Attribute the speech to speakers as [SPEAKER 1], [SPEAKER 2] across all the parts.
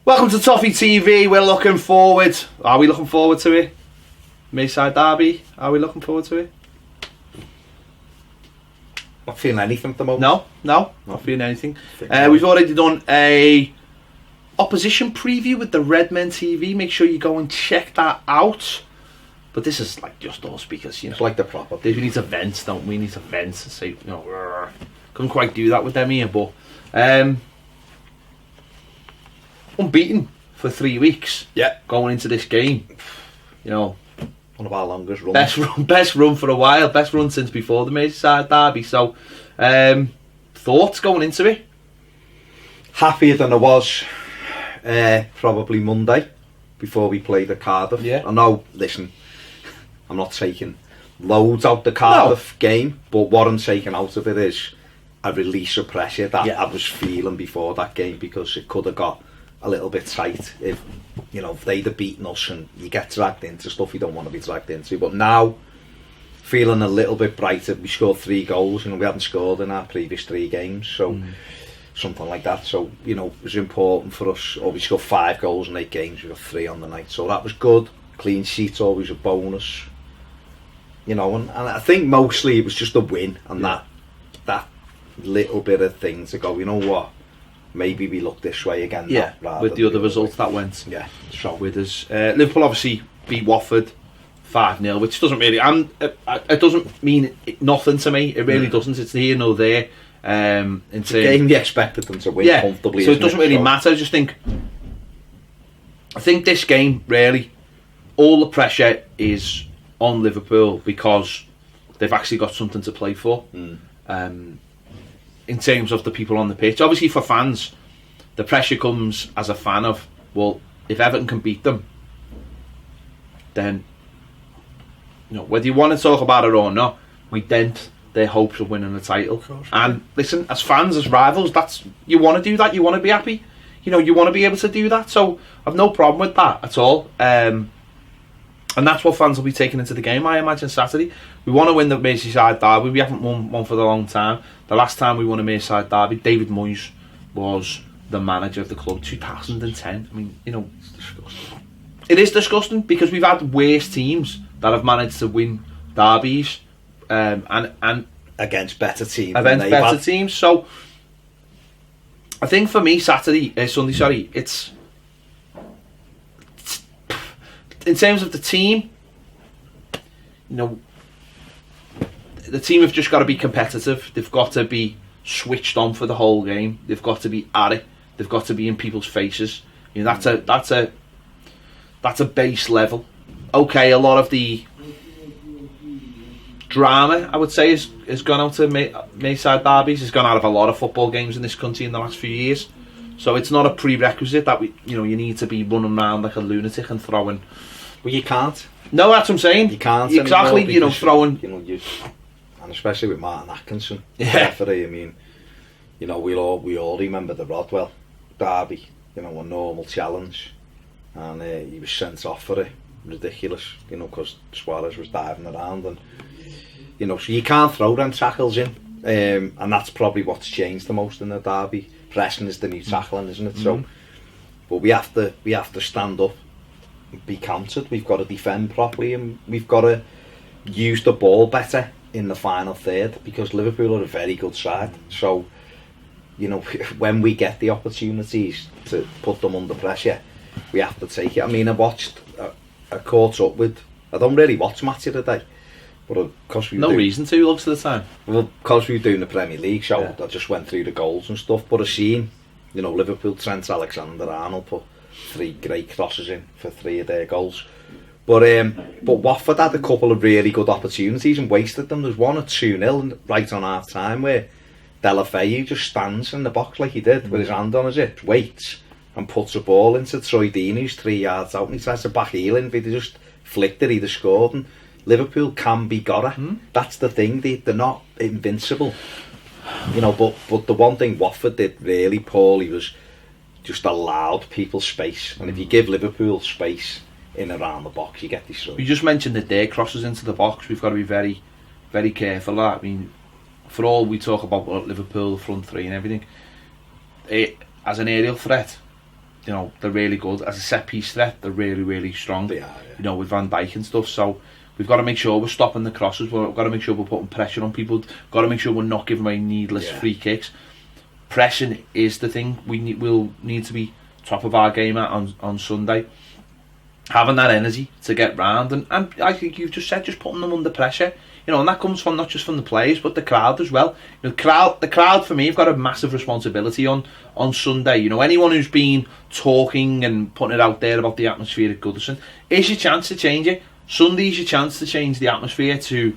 [SPEAKER 1] Welcome to Toffee TV. We're looking forward. Are we looking forward to it? Merseyside derby. Are we looking forward to it?
[SPEAKER 2] Not feeling anything at the moment.
[SPEAKER 1] No, not feeling anything. We've already done a opposition preview with the Redmen TV. Make sure you go and check that out. But this is like just us because
[SPEAKER 2] It's like the proper.
[SPEAKER 1] we need to vent, don't we? We need to vent and say, couldn't quite do that with them here, but unbeaten for 3 weeks.
[SPEAKER 2] Yeah,
[SPEAKER 1] Going into this game,
[SPEAKER 2] one of our longest runs.
[SPEAKER 1] best run for a while, best run since before the Merseyside derby. So, thoughts going into it?
[SPEAKER 2] Happier than I was probably Monday before we played at Cardiff.
[SPEAKER 1] Yeah.
[SPEAKER 2] I know. Listen, I'm not taking loads out the Cardiff game, but what I'm taking out of it is a release of pressure that I was feeling before that game, because it could have got a little bit tight if they'd have beaten us and you get dragged into stuff you don't want to be dragged into. But now, feeling a little bit brighter. We scored 3 goals, we hadn't scored in our previous 3 games, so something like that. So it was important for us. We scored 5 goals in 8 games, we got 3 on the night, so that was good. Clean sheet's always a bonus, and I think mostly it was just a win and that little bit of thing to go, you know what, maybe we look this way again.
[SPEAKER 1] With the other results that went with us. Liverpool obviously beat Watford 5-0, which doesn't really, it doesn't mean nothing to me. It really doesn't. It's here nor there.
[SPEAKER 2] It's a game you expected them to win comfortably.
[SPEAKER 1] So it doesn't really matter. I think this game, really, all the pressure is on Liverpool because they've actually got something to play for. In terms of the people on the pitch, obviously for fans, the pressure comes as a fan of, well, if Everton can beat them, then whether you want to talk about it or not, we dent their hopes of winning the title. And listen, as fans, as rivals, you want to do that. You want to be happy. You want to be able to do that. So I've no problem with that at all. And that's what fans will be taking into the game, I imagine, Saturday. We want to win the Merseyside derby. We haven't won one for a long time. The last time we won a Merseyside derby, David Moyes was the manager of the club, 2010. I mean, it's disgusting. It is disgusting because we've had worse teams that have managed to win derbies and
[SPEAKER 2] against better teams.
[SPEAKER 1] Teams. So I think for me, Sunday, it's in terms of the team, the team have just got to be competitive. They've got to be switched on for the whole game. They've got to be at it. They've got to be in people's faces. That's a base level. Okay, a lot of the drama, I would say, has gone out to Merseyside derbies. Has gone out of a lot of football games in this country in the last few years. So it's not a prerequisite that you need to be running around like a lunatic and throwing.
[SPEAKER 2] Well, you can't.
[SPEAKER 1] No, that's what I'm saying.
[SPEAKER 2] You can't
[SPEAKER 1] exactly. Throwing.
[SPEAKER 2] And especially with Martin Atkinson, referee. I mean, we all remember the Rodwell derby. A normal challenge, and he was sent off for it. Ridiculous. Because Suarez was diving around, and so you can't throw them tackles in. And that's probably what's changed the most in the derby. Pressing is the new tackling, isn't it? So, but we have to stand up, and be countered. We've got to defend properly, and we've got to use the ball better in the final third, because Liverpool are a very good side. So, when we get the opportunities to put them under pressure, we have to take it. I mean, I caught up with. I don't really watch Match of the Day, but because we
[SPEAKER 1] reason to lots of the time.
[SPEAKER 2] Well, because we were doing the Premier League show, I just went through the goals and stuff. But I've seen, Liverpool, Trent Alexander-Arnold put 3 great crosses in for 3 of their goals. But Watford had a couple of really good opportunities and wasted them. There's one at 2-0 right on half time where Delafeu just stands in the box like he did with his hand on his hip, waits and puts a ball into Troy Deeney, who's 3 yards out, and he tries to back heel in. If he'd just flicked it, he'd have scored. And Liverpool can be got it. That's the thing. They're not invincible. But the one thing Watford did really poorly was just allowed people space. And if you give Liverpool space in around the box, you get destroyed.
[SPEAKER 1] You just mentioned that their crosses into the box. We've got to be very, very careful of that. I mean, for all we talk about Liverpool, the front three and everything, as an aerial threat, you know, they're really good. As a set-piece threat, they're really, really strong.
[SPEAKER 2] They are, yeah.
[SPEAKER 1] You know, with Van Dijk and stuff. So we've got to make sure we're stopping the crosses. We've got to make sure we're putting pressure on people. We've got to make sure we're not giving away needless free kicks. Pressing is the thing. We'll need to be top of our game on Sunday. Having that energy to get round, and I think you've just said, just putting them under pressure. You know, and that comes from not just from the players but the crowd as well. You know, the crowd for me have got a massive responsibility on Sunday. You know, anyone who's been talking and putting it out there about the atmosphere at Goodison, is your chance to change it. Sunday's your chance to change the atmosphere to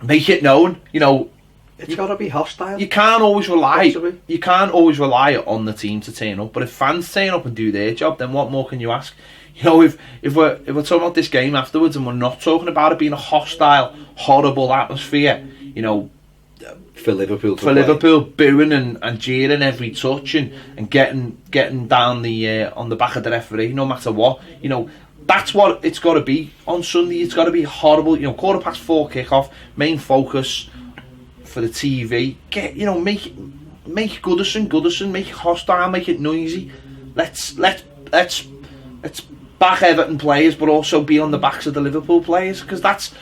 [SPEAKER 1] make it known. You know,
[SPEAKER 2] it's got to be hostile.
[SPEAKER 1] You can't always rely. You can't always rely on the team to turn up. But if fans turn up and do their job, then what more can you ask? You know, if we're talking about this game afterwards, and we're not talking about it being a hostile, horrible atmosphere, you know,
[SPEAKER 2] for Liverpool
[SPEAKER 1] booing and jeering every touch and getting down the on the back of the referee, no matter what, you know, that's what it's got to be on Sunday. It's got to be horrible. You know, 4:15 kick-off, main focus for the TV. Make Goodison, make it hostile, make it noisy. Let's back Everton players, but also be on the backs of the Liverpool players, because that's,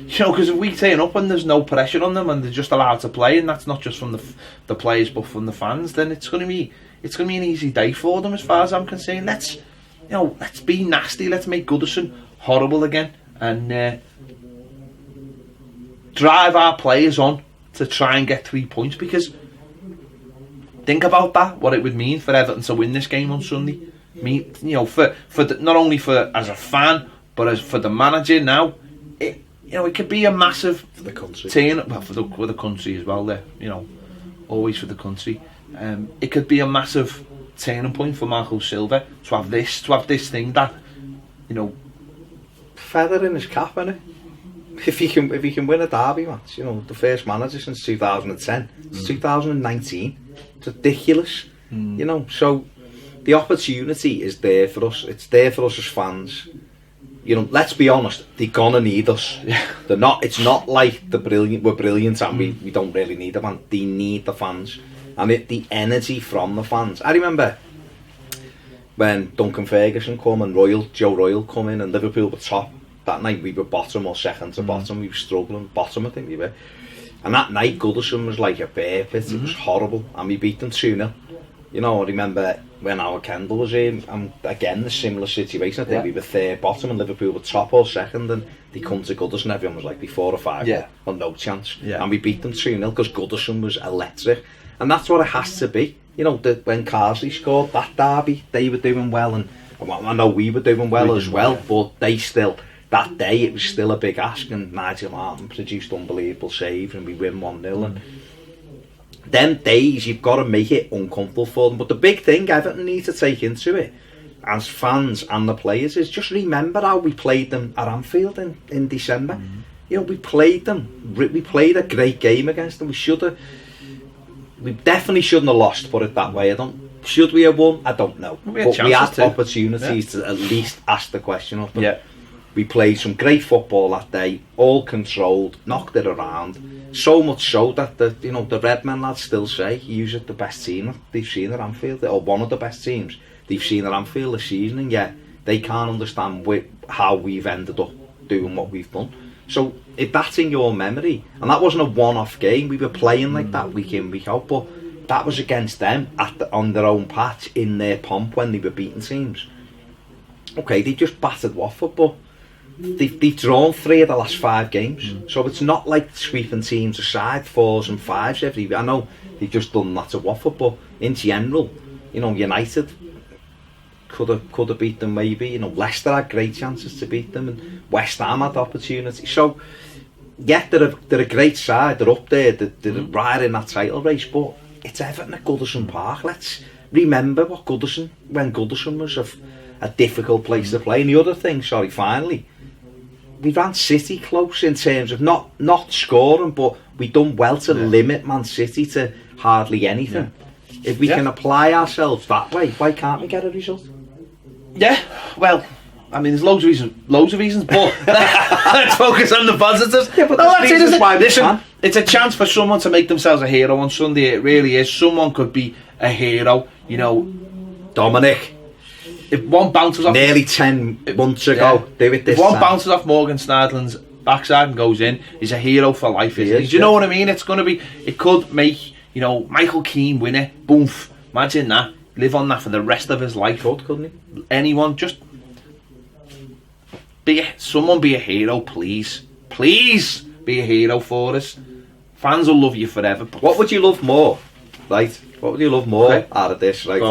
[SPEAKER 1] you know, because if we turn up and there's no pressure on them and they're just allowed to play, and that's not just from the players but from the fans, then it's going to be an easy day for them, as far as I'm concerned. Let's be nasty. Let's make Goodison horrible again, and drive our players on to try and get 3 points, because think about that, what it would mean for Everton to win this game on Sunday. You know, for not only for as a fan, but as for the manager now, it could be a massive
[SPEAKER 2] for the country.
[SPEAKER 1] For the country as well. There, you know, always for the country. It could be a massive turning point for Marco Silva to have this thing that, you know,
[SPEAKER 2] feather in his cap, innit? If he can win a derby match, you know, the first manager since 2010, it's 2019. It's ridiculous, you know. So the opportunity is there for us. It's there for us as fans. You know, let's be honest, they're gonna need us. They're not. It's not like we're brilliant and we don't really need them. They need the fans, and the energy from the fans. I remember when Duncan Ferguson come and Joe Royle come in, and Liverpool were top. That night we were bottom or second to bottom. We were struggling. Bottom, I think we were. And that night Goodison was like a bear pit. It was horrible, and we beat them 2-0. You know, I remember when our Kendall was in, again, the similar situation. I think we were third bottom and Liverpool were top or second, and they come to Goodison, everyone was like, be 4 or 5, well, no chance. And we beat them 2-0 because Goodison was electric. And that's what it has to be. You know, when Carsley scored that derby, they were doing well, and I know we were doing well as well, but they still, that day, it was still a big ask, and Nigel Martin produced unbelievable saves, and we win 1-0, and them days, you've got to make it uncomfortable for them. But the big thing Everton need to take into it, as fans and the players, is just remember how we played them at Anfield in December. You know, we played them. We played a great game against them. We definitely shouldn't have lost, put it that way. Should we have won? I don't know. But we had opportunities to at least ask the question of them. We played some great football that day, all controlled, knocked it around. So much so that the Redmen lads still say he's the best team they've seen at Anfield, or one of the best teams they've seen at Anfield this season, and yet they can't understand how we've ended up doing what we've done. So if that's in your memory, and that wasn't a one-off game, we were playing like that week in, week out, but that was against them on their own patch, in their pomp, when they were beating teams. Okay, they just battered Watford, but they've drawn 3 of the last 5 games, so it's not like sweeping teams aside, 4s and 5s every. I know they've just done that to Watford, but in general, you know, United could have beat them maybe. You know, Leicester had great chances to beat them, and West Ham had opportunity. So yeah, they're a great side. They're up there. They're right in that title race. But it's Everton at Goodison Park. Let's remember when Goodison was a difficult place to play. And the other thing, finally, we ran City close in terms of not scoring, but we done well to limit Man City to hardly anything. If we can apply ourselves that way, why can't we get a result? Yeah, well, I mean, there's loads of reasons, but let's focus on the positives. Yeah, but that's it. Listen, it's a chance for someone to make themselves a hero on Sunday. It really is. Someone could be
[SPEAKER 1] a hero, you know.
[SPEAKER 2] Dominic.
[SPEAKER 1] If one bounces off...
[SPEAKER 2] Nearly 10 months ago.
[SPEAKER 1] Yeah.
[SPEAKER 2] Do it this
[SPEAKER 1] if one
[SPEAKER 2] time.
[SPEAKER 1] bounces off Morgan Snidland's backside and goes in, he's a hero for life, isn't he? Do you know what I mean? It's going to be... It could make, you know, Michael Keane win it. Boom. Imagine that. Live on that for the rest of his life.
[SPEAKER 2] Couldn't he?
[SPEAKER 1] Anyone, just... Someone be a hero, please. Please be a hero for us. Fans will love you forever.
[SPEAKER 2] What would you love more? Right? What would you love more out of this? Right?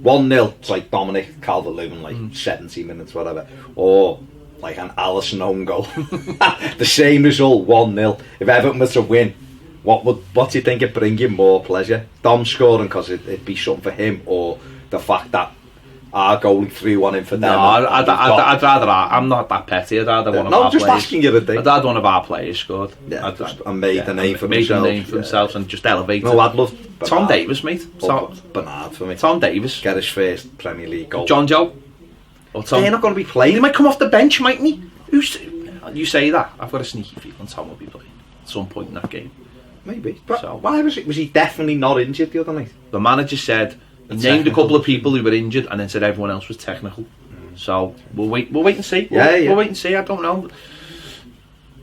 [SPEAKER 2] 1-0, it's like Dominic Calvert-Lewin, like 70 minutes, whatever. Or like an Alisson own goal. The same result, 1-0. If Everton was to win, what do you think would bring you more pleasure? Dom scoring because it'd be something for him, or the fact that our goalie threw one in for them?
[SPEAKER 1] No, I'd rather... I'm not that petty. I'd rather one of our
[SPEAKER 2] just
[SPEAKER 1] players...
[SPEAKER 2] asking you the thing.
[SPEAKER 1] I'd rather one of our players scored.
[SPEAKER 2] Yeah, and made a name for
[SPEAKER 1] themselves and just elevated.
[SPEAKER 2] No, I'd love Bernard.
[SPEAKER 1] Tom Davis, mate.
[SPEAKER 2] Bernard for me.
[SPEAKER 1] Tom Davis.
[SPEAKER 2] Get his first Premier League goal.
[SPEAKER 1] John Joe. Or Tom.
[SPEAKER 2] They're not going to be playing.
[SPEAKER 1] He might come off the bench, mightn't he? You say that. I've got a sneaky feeling Tom will be playing at some point in that game.
[SPEAKER 2] Maybe. But why was it? Was he definitely not injured the other night?
[SPEAKER 1] The manager said he named a couple of people who were injured and then said everyone else was technical. So we'll wait and see. We'll wait and see. I don't know.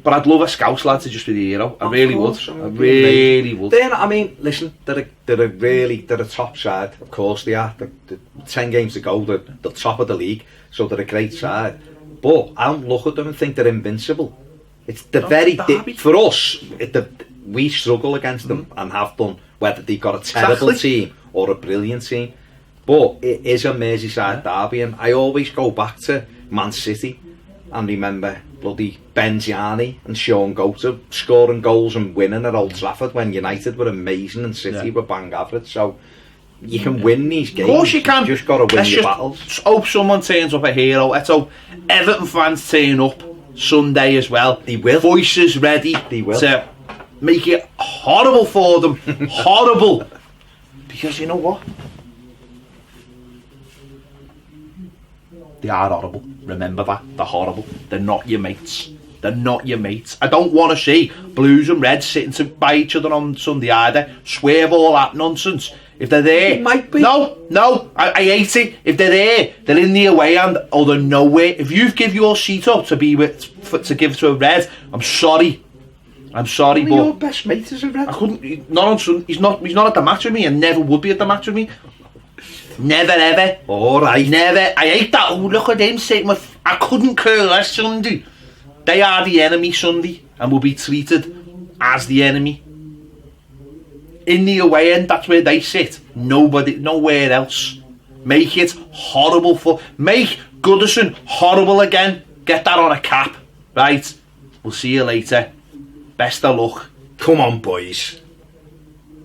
[SPEAKER 1] But I'd love a Scouse lad to just be the hero. I really would. I really would.
[SPEAKER 2] I mean, listen, they're a top side. Of course they are. They're 10 games to go. They're the top of the league, so they're a great side. But I don't look at them and think they're invincible. It's for us. We struggle against them and have done, whether they've got a terrible team or a brilliant team. But it is a Merseyside derby, and I always go back to Man City and remember bloody Benziani and Sean Gota scoring goals and winning at Old Trafford when United were amazing and City were bang average. So you can win these games.
[SPEAKER 1] Of course you can.
[SPEAKER 2] You just got to win your battles.
[SPEAKER 1] Let's hope someone turns up a hero. Let's hope Everton fans turn up Sunday as well.
[SPEAKER 2] They will.
[SPEAKER 1] Voices ready.
[SPEAKER 2] They will.
[SPEAKER 1] To make it horrible for them. Horrible. Because you know what? They are horrible. Remember that. They're horrible. They're not your mates. They're not your mates. I don't want to see Blues and Reds sitting by each other on Sunday either. Swerve all that nonsense. If they're there...
[SPEAKER 2] It might be.
[SPEAKER 1] No. I hate it. If they're there, they're in the away end or they're nowhere. If you give your seat up to give to a Red, I'm sorry. But
[SPEAKER 2] your best mate is a Red.
[SPEAKER 1] I couldn't... Not on Sunday. He's not at the match with me and never would be at the match with me. Never ever.
[SPEAKER 2] Alright.
[SPEAKER 1] Never. I hate that. Oh, look at them sitting with... I couldn't care less Sunday. They are the enemy Sunday and will be treated as the enemy. In the away end, that's where they sit. Nowhere else. Make it horrible make Goodison horrible again. Get that on a cap. Right. We'll see you later. Best of luck.
[SPEAKER 2] Come on, boys.